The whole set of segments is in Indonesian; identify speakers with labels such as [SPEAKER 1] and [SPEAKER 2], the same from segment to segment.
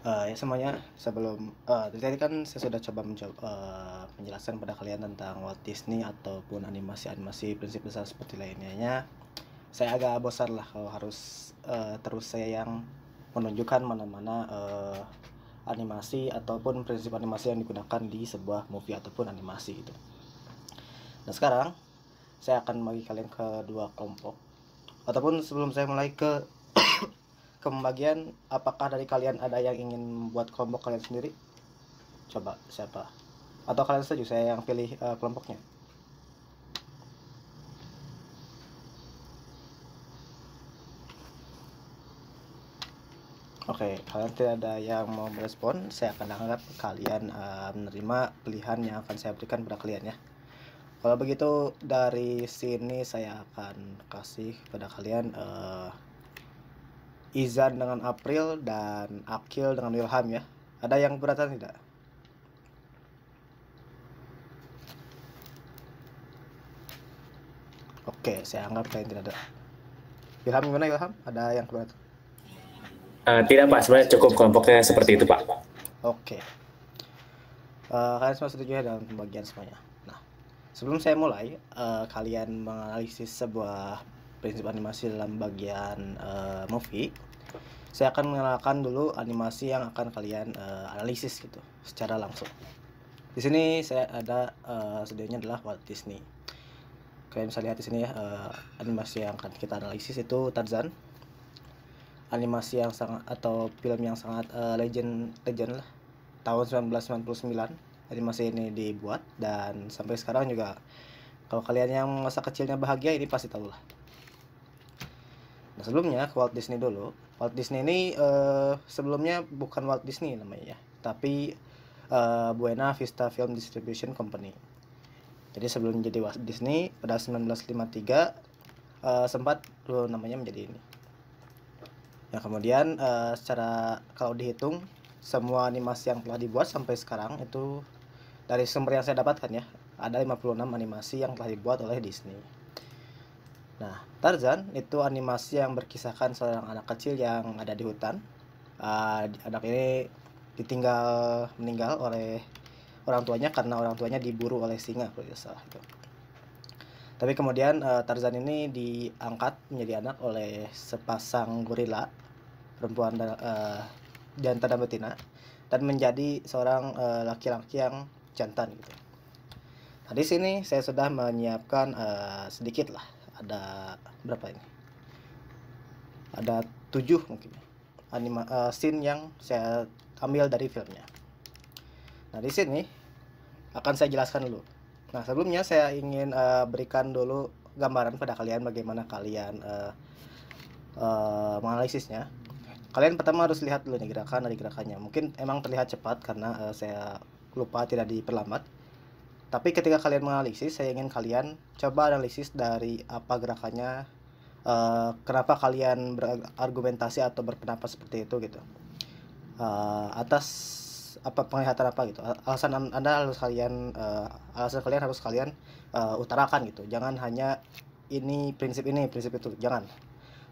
[SPEAKER 1] Ya semuanya, sebelum tadi kan saya sudah coba menjelaskan pada kalian tentang Walt Disney ataupun animasi-animasi prinsip besar seperti lainnya. Saya agak bosan lah kalau harus terus saya yang menunjukkan mana-mana animasi ataupun prinsip animasi yang digunakan di sebuah movie ataupun animasi gitu. Nah sekarang saya akan bagi kalian ke dua kelompok, ataupun sebelum saya mulai ke pembagian, apakah dari kalian ada yang ingin membuat kelompok kalian sendiri? Coba siapa? Atau kalian setuju saya yang pilih kelompoknya? Oke, kalian tidak ada yang mau merespon, saya akan anggap kalian menerima pilihan yang akan saya berikan pada kalian ya. Kalau begitu dari sini saya akan kasih pada kalian Izan dengan April dan Akil dengan Wilham ya. Ada yang keberatan tidak? Oke, saya anggap kalian tidak ada. Wilham gimana Wilham? Ada yang keberatan?
[SPEAKER 2] Tidak Pak, sebenarnya cukup kelompoknya seperti itu Pak.
[SPEAKER 1] Oke. Kalian semua setuju ya dalam pembagian semuanya. Nah, sebelum saya mulai, kalian menganalisis sebuah prinsip animasi dalam bagian movie, saya akan mengenalkan dulu animasi yang akan kalian analisis gitu, secara langsung. Di sini saya ada studionya adalah Walt Disney. Kalian bisa lihat di sini ya, animasi yang akan kita analisis itu Tarzan. Animasi yang sangat atau film yang sangat legend lah, tahun 1999 animasi ini dibuat, dan sampai sekarang juga kalau kalian yang masa kecilnya bahagia ini pasti tahu lah. Nah sebelumnya ke Walt Disney dulu. Walt Disney ini sebelumnya bukan Walt Disney namanya ya, tapi Buena Vista Film Distribution Company. Jadi sebelum jadi Walt Disney pada 1953 sempat dulu namanya menjadi ini. Ya kemudian secara kalau dihitung semua animasi yang telah dibuat sampai sekarang itu dari sumber yang saya dapatkan ya, ada 56 animasi yang telah dibuat oleh Disney. Nah, Tarzan itu animasi yang berkisahkan seorang anak kecil yang ada di hutan. Anak ini meninggal oleh orang tuanya karena orang tuanya diburu oleh singa kalau tidak salah itu. Tapi kemudian Tarzan ini diangkat menjadi anak oleh sepasang gorila, perempuan jantan dan betina, dan menjadi seorang laki-laki yang jantan gitu. Nah di sini saya sudah menyiapkan sedikit lah, ada berapa ini? Ada 7 mungkin scene yang saya ambil dari filmnya. Nah di sini akan saya jelaskan dulu. Nah sebelumnya saya ingin berikan dulu gambaran pada kalian bagaimana kalian menganalisisnya. Kalian pertama harus lihat dulu nih gerakannya. Mungkin emang terlihat cepat karena saya lupa tidak diperlambat. Tapi ketika kalian menganalisis, saya ingin kalian coba analisis dari apa gerakannya, kenapa kalian berargumentasi atau berpendapat seperti itu gitu. Atas apa penglihatan apa gitu. Alasan kalian harus kalian utarakan gitu. Jangan hanya prinsip itu. Jangan.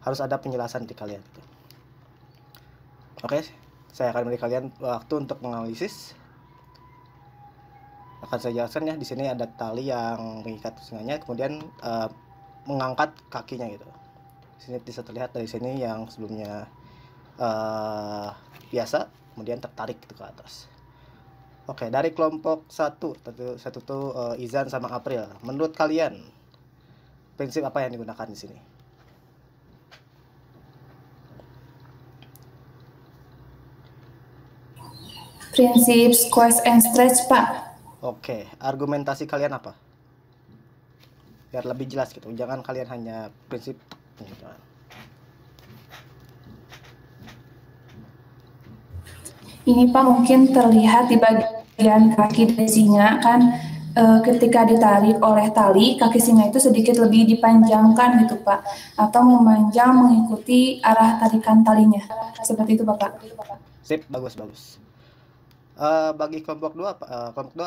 [SPEAKER 1] Harus ada penjelasan di kalian gitu. Oke, saya akan beri kalian waktu untuk menganalisis. Akan saya jelaskan ya, di sini ada tali yang mengikat singanya, kemudian mengangkat kakinya gitu. Di sini bisa terlihat dari sini yang sebelumnya biasa, kemudian tertarik gitu ke atas. Oke, dari kelompok satu tuh Izan sama April. Menurut kalian prinsip apa yang digunakan di sini?
[SPEAKER 3] Prinsip squash and stretch, Pak.
[SPEAKER 1] Oke, argumentasi kalian apa? Biar lebih jelas gitu, jangan kalian hanya prinsip jangan.
[SPEAKER 3] Ini Pak mungkin terlihat di bagian kaki dari singa kan, ketika ditarik oleh tali, kaki singa itu sedikit lebih dipanjangkan gitu Pak, atau memanjang mengikuti arah tarikan talinya. Seperti itu Bapak.
[SPEAKER 1] Sip, bagus. Bagi kelompok dua,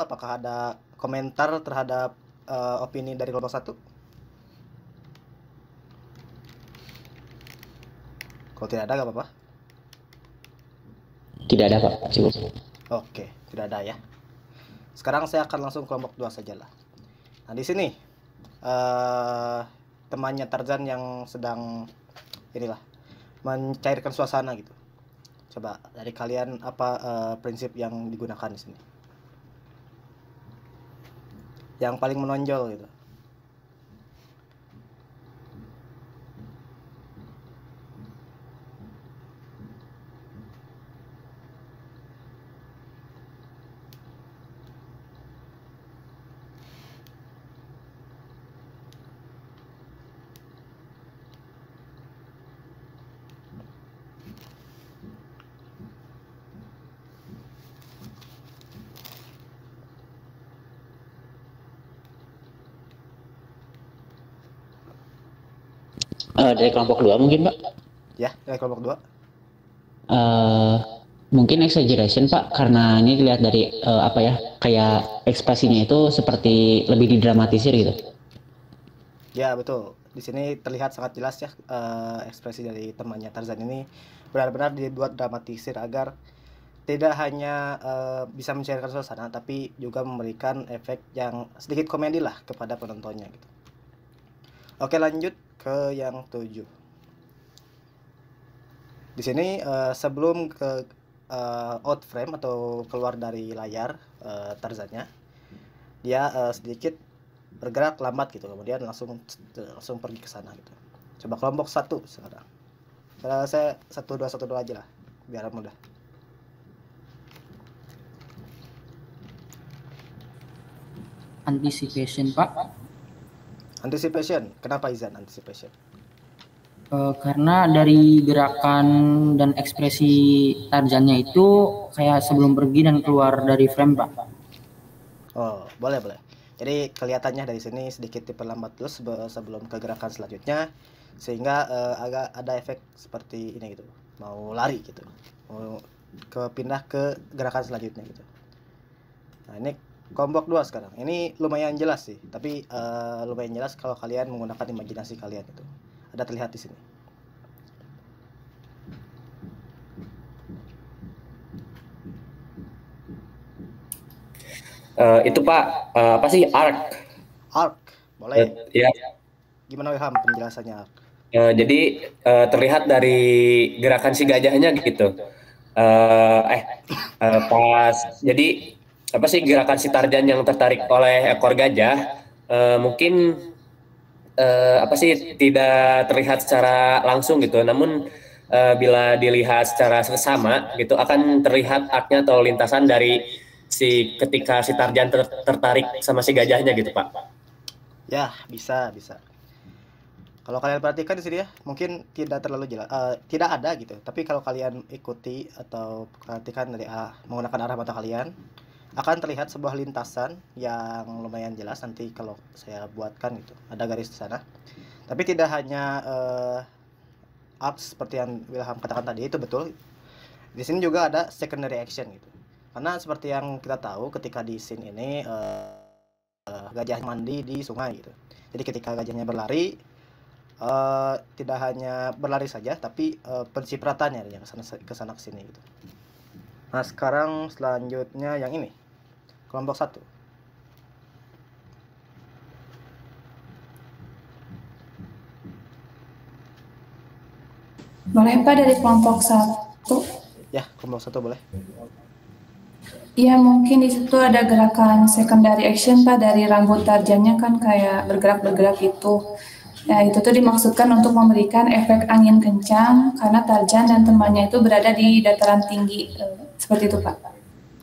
[SPEAKER 1] apakah ada komentar terhadap opini dari kelompok satu? Kalau tidak ada, gak apa-apa.
[SPEAKER 4] Tidak ada Pak, cukup.
[SPEAKER 1] Oke, tidak ada ya. Sekarang saya akan langsung kelompok 2 saja lah. Nah, di sini temannya Tarzan yang sedang inilah mencairkan suasana gitu. Coba dari kalian apa prinsip yang digunakan di sini? Yang paling menonjol gitu.
[SPEAKER 4] Dari kelompok 2 mungkin Pak.
[SPEAKER 1] Ya, dari kelompok 2.
[SPEAKER 4] Mungkin exaggeration Pak, karena ini dilihat dari apa ya, kayak ekspresinya itu seperti lebih didramatisir gitu.
[SPEAKER 1] Ya, betul. Di sini terlihat sangat jelas ya ekspresi dari temannya Tarzan ini benar-benar dibuat dramatisir agar tidak hanya bisa mencairkan suasana tapi juga memberikan efek yang sedikit komedi lah kepada penontonnya gitu. Oke, lanjut ke yang 7. Di sini sebelum ke out frame atau keluar dari layar Tarzannya, dia sedikit bergerak lambat gitu, kemudian langsung pergi ke sana gitu. Coba kelompok 1 sekarang. Saya 1 2 aja lah biar mudah.
[SPEAKER 5] Anticipation Pak.
[SPEAKER 1] Anticipation. Kenapa Izan anticipation?
[SPEAKER 5] Karena dari gerakan dan ekspresi Tarzannya itu kayak sebelum pergi dan keluar dari frame Pak.
[SPEAKER 1] Oh, boleh. Jadi kelihatannya dari sini sedikit diperlambat dulu sebelum ke gerakan selanjutnya, sehingga agak ada efek seperti ini gitu, mau lari gitu, mau pindah ke gerakan selanjutnya gitu. Nah, ini kelompok 2 sekarang. Ini lumayan jelas sih, tapi lumayan jelas kalau kalian menggunakan imajinasi kalian itu. Ada terlihat di sini.
[SPEAKER 2] Itu Pak, apa sih arc?
[SPEAKER 1] Arc, boleh.
[SPEAKER 2] Ya.
[SPEAKER 1] Gimana Wilham penjelasannya arc?
[SPEAKER 2] Jadi terlihat dari gerakan si gajahnya gitu. Pas jadi apa sih gerakan si Tarzan yang tertarik oleh ekor gajah, mungkin apa sih tidak terlihat secara langsung gitu, namun bila dilihat secara seksama gitu akan terlihat arc-nya atau lintasan dari ketika si Tarzan tertarik sama si gajahnya gitu Pak.
[SPEAKER 1] Ya, bisa. Kalau kalian perhatikan di sini ya, mungkin tidak terlalu jelas, tidak ada gitu. Tapi kalau kalian ikuti atau perhatikan dari menggunakan arah mata kalian, akan terlihat sebuah lintasan yang lumayan jelas nanti kalau saya buatkan gitu. Ada garis di sana. Tapi tidak hanya arc seperti yang Wilham katakan tadi, itu betul. Di sini juga ada secondary action gitu. Karena seperti yang kita tahu ketika di scene ini gajah mandi di sungai gitu. Jadi ketika gajahnya berlari, tidak hanya berlari saja tapi pencipratannya yang ke sana sini gitu. Nah, sekarang selanjutnya yang ini. Kelompok 1.
[SPEAKER 3] Boleh Pak dari kelompok 1?
[SPEAKER 1] Ya, kelompok 1 boleh.
[SPEAKER 3] Ya, mungkin di situ ada gerakan secondary action Pak, dari rambut Tarzannya kan kayak bergerak-bergerak itu. Ya, itu tuh dimaksudkan untuk memberikan efek angin kencang karena Tarzan dan temannya itu berada di dataran tinggi. Seperti itu Pak.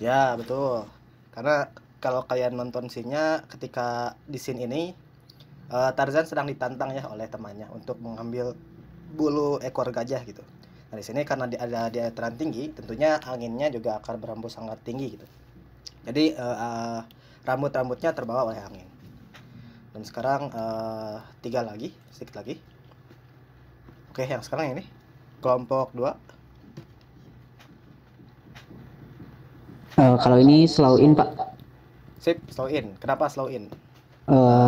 [SPEAKER 1] Ya, betul. Karena kalau kalian nonton scene-nya, ketika di scene ini Tarzan sedang ditantang ya oleh temannya untuk mengambil bulu ekor gajah gitu. Nah, di sini karena ada di dataran tinggi, tentunya anginnya juga akan berhembus sangat tinggi gitu. Jadi rambut-rambutnya terbawa oleh angin. Dan sekarang 3 lagi, sedikit lagi. Oke, yang sekarang ini kelompok 2.
[SPEAKER 4] Kalau ini slow in Pak.
[SPEAKER 1] Sip, slow in. Kenapa slow in?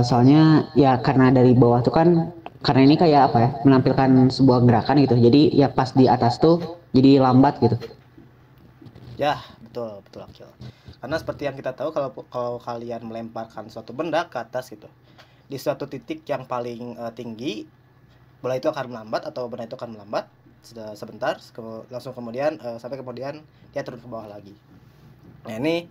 [SPEAKER 4] Soalnya ya karena dari bawah tuh kan, karena ini kayak apa ya, menampilkan sebuah gerakan gitu. Jadi ya pas di atas tuh jadi lambat gitu.
[SPEAKER 1] Ya, betul, betul Akil. Karena seperti yang kita tahu, kalau kalian melemparkan suatu benda ke atas gitu, di suatu titik yang paling tinggi, bola itu akan melambat atau benda itu akan melambat sebentar, langsung kemudian sampai kemudian dia turun ke bawah lagi. Nah, ini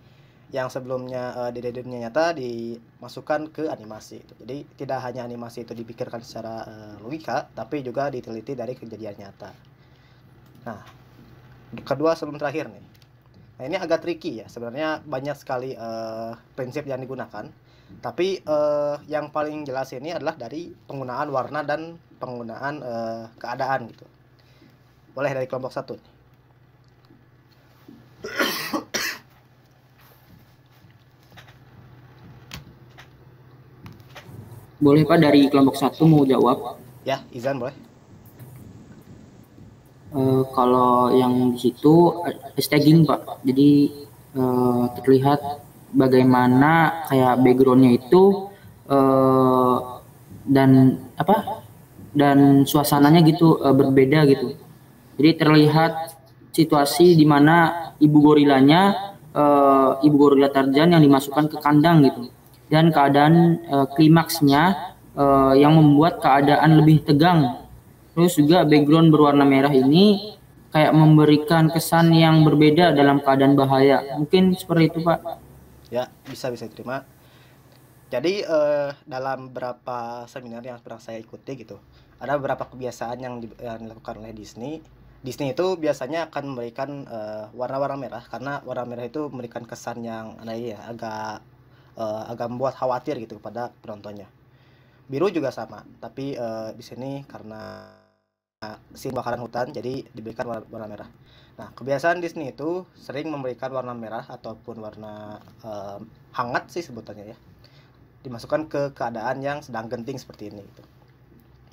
[SPEAKER 1] yang sebelumnya di dunia nyata dimasukkan ke animasi gitu. Jadi tidak hanya animasi itu dipikirkan secara logika, tapi juga diteliti dari kejadian nyata. Nah, kedua sebelum terakhir nih. Nah, ini agak tricky ya. Sebenarnya banyak sekali prinsip yang digunakan. Tapi yang paling jelas ini adalah dari penggunaan warna dan penggunaan keadaan gitu. Boleh dari kelompok 1 nih.
[SPEAKER 5] Boleh Pak, dari kelompok 1 mau jawab.
[SPEAKER 1] Ya, Izan boleh.
[SPEAKER 5] Kalau yang di situ staging Pak, jadi terlihat bagaimana kayak backgroundnya itu dan suasananya gitu berbeda gitu. Jadi terlihat situasi di mana ibu gorila Tarzan yang dimasukkan ke kandang gitu, dan keadaan klimaksnya yang membuat keadaan lebih tegang. Terus juga background berwarna merah ini kayak memberikan kesan yang berbeda dalam keadaan bahaya. Mungkin seperti itu Pak.
[SPEAKER 1] Ya, bisa diterima. Jadi dalam beberapa seminar yang pernah saya ikuti gitu, ada beberapa kebiasaan yang dilakukan oleh Disney. Disney itu biasanya akan memberikan warna-warna merah, karena warna merah itu memberikan kesan yang agak membuat khawatir gitu kepada penontonnya. Biru juga sama, tapi di sini karena scene bakaran hutan, jadi diberikan warna merah. Nah, kebiasaan Disney itu sering memberikan warna merah ataupun warna hangat sih sebutannya ya, dimasukkan ke keadaan yang sedang genting seperti ini gitu.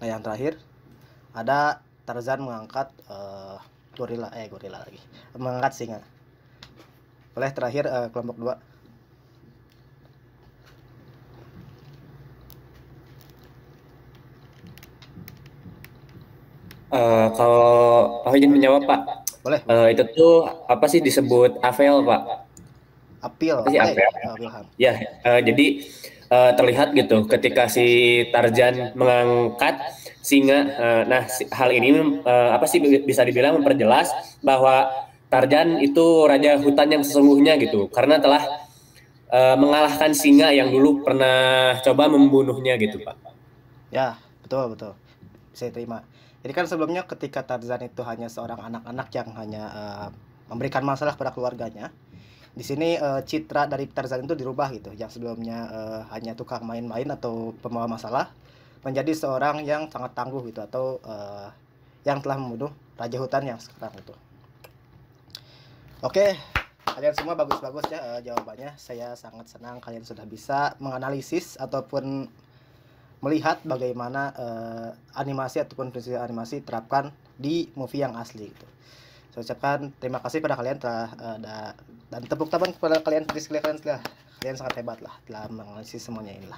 [SPEAKER 1] Nah, yang terakhir ada Tarzan mengangkat gorila lagi, mengangkat singa. Boleh terakhir kelompok 2.
[SPEAKER 2] Kalau aku izin menjawab Pak.
[SPEAKER 1] Boleh.
[SPEAKER 2] Itu tuh apa sih disebut apel Pak?
[SPEAKER 1] Apil.
[SPEAKER 2] Apa sih apel? Ya, jadi terlihat gitu ketika si Tarzan mengangkat singa. Nah, hal ini apa sih bisa dibilang memperjelas bahwa Tarzan itu raja hutan yang sesungguhnya gitu, karena telah mengalahkan singa yang dulu pernah coba membunuhnya gitu Pak.
[SPEAKER 1] Ya, betul. Saya terima. Jadi kan sebelumnya ketika Tarzan itu hanya seorang anak-anak yang hanya memberikan masalah pada keluarganya, di sini citra dari Tarzan itu dirubah gitu. Yang sebelumnya hanya tukang main-main atau pembawa masalah, menjadi seorang yang sangat tangguh gitu, atau yang telah membunuh raja hutan yang sekarang itu. Oke, kalian semua bagus-bagus ya jawabannya. Saya sangat senang kalian sudah bisa menganalisis ataupun melihat bagaimana animasi ataupun prinsip animasi terapkan di movie yang asli gitu. Saya ucapkan terima kasih pada kalian dan tepuk tangan kepada kalian, kalian sangat hebat lah telah menganalisis semuanya inilah.